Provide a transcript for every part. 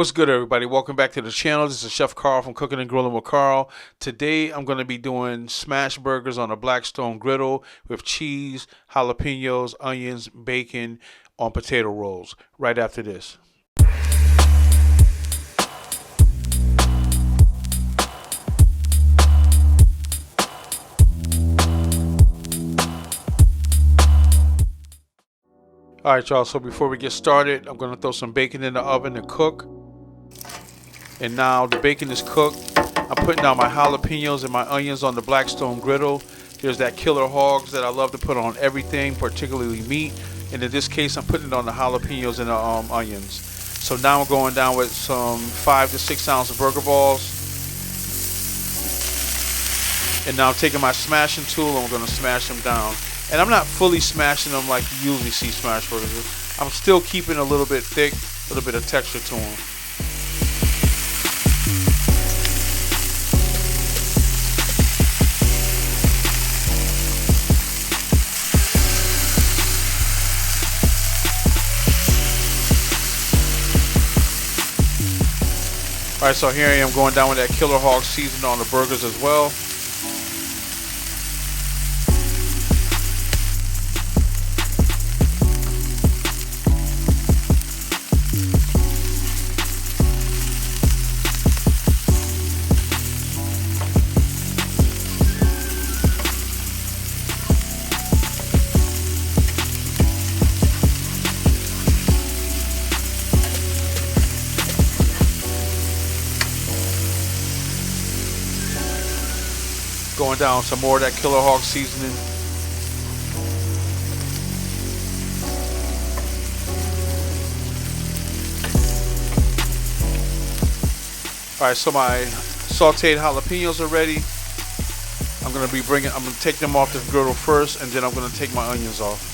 What's good, everybody? Welcome back to the channel. This is Chef Karl from Cooking and Grilling with Karl. Today, I'm going to be doing smash burgers on a Blackstone griddle with cheese, jalapenos, onions, bacon on potato rolls. Right after this. All right, y'all. So before we get started, I'm going to throw some bacon in the oven and cook. And now the bacon is cooked. I'm putting down my jalapenos and my onions on the Blackstone griddle. There's that killer hogs that I love to put on everything, particularly meat. And in this case, I'm putting it on the jalapenos and the onions. So now I'm going down with some 5 to 6 ounce burger balls. And now I'm taking my smashing tool and I'm going to smash them down. And I'm not fully smashing them like you usually see smash burgers. I'm still keeping a little bit thick, a little bit of texture to them. Alright, so here I am going down with that killer hog seasoning on the burgers as well. Going down some more of that killer hog seasoning. Alright, so my sauteed jalapenos are ready. I'm going to take them off the griddle first, and then I'm going to take my onions off.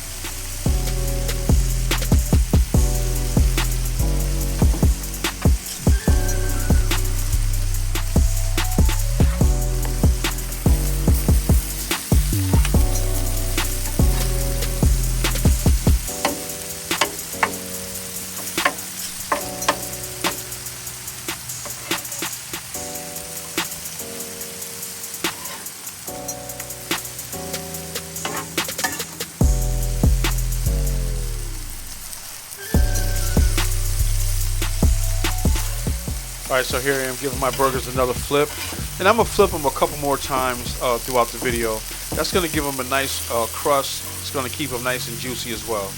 Alright, so here I am giving my burgers another flip. And I'm going to flip them a couple more times throughout the video. That's going to give them a nice crust. It's going to keep them nice and juicy as well.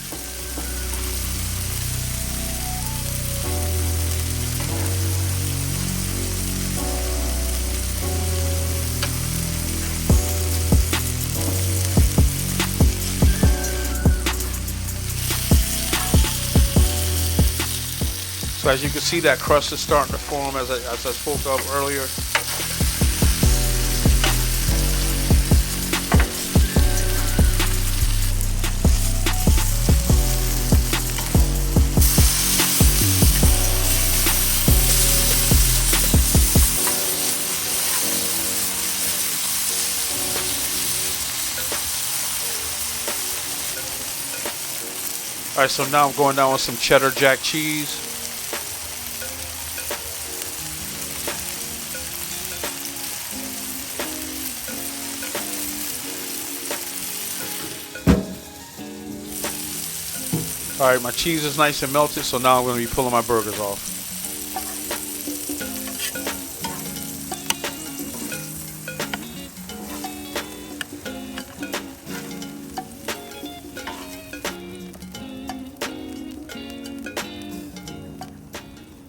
So as you can see, that crust is starting to form as I spoke of earlier. Alright, so now I'm going down with some cheddar jack cheese. Alright, my cheese is nice and melted, so now I'm going to be pulling my burgers off.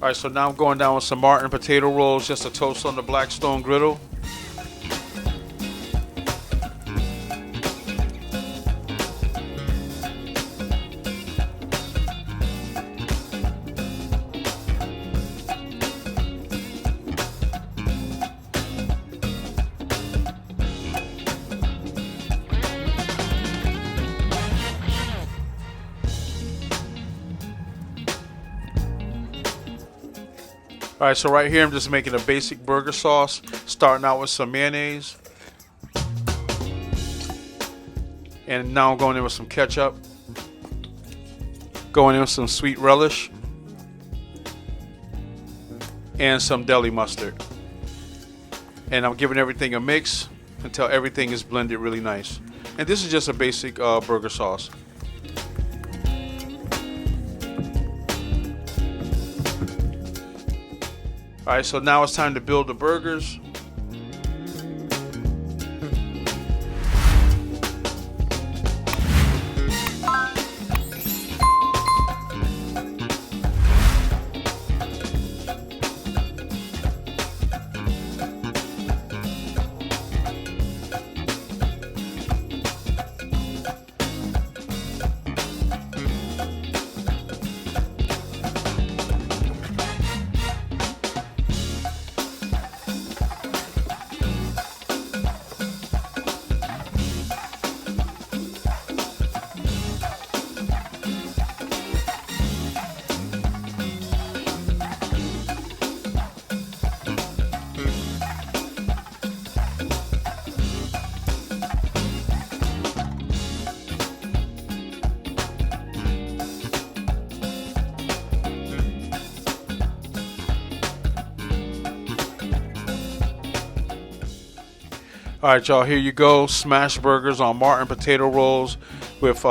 Alright, so now I'm going down with some Martin potato rolls just to toast on the Blackstone griddle. Alright, so right here I'm just making a basic burger sauce, starting out with some mayonnaise. And now I'm going in with some ketchup. Going in with some sweet relish. and some deli mustard. And I'm giving everything a mix until everything is blended really nice. And this is just a basic burger sauce. Alright, so now it's time to build the burgers. Alright, y'all, here you go. Smash burgers on Martin potato rolls with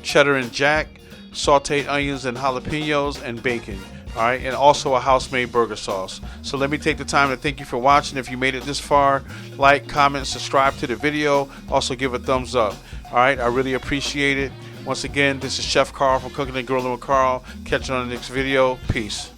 cheddar and jack, sauteed onions and jalapenos, and bacon. Alright, and also a house-made burger sauce. So let me take the time to thank you for watching. If you made it this far, like, comment, subscribe to the video. Also give a thumbs up. Alright, I really appreciate it. Once again, this is Chef Karl from Cooking and Grilling with Karl. Catch you on the next video. Peace.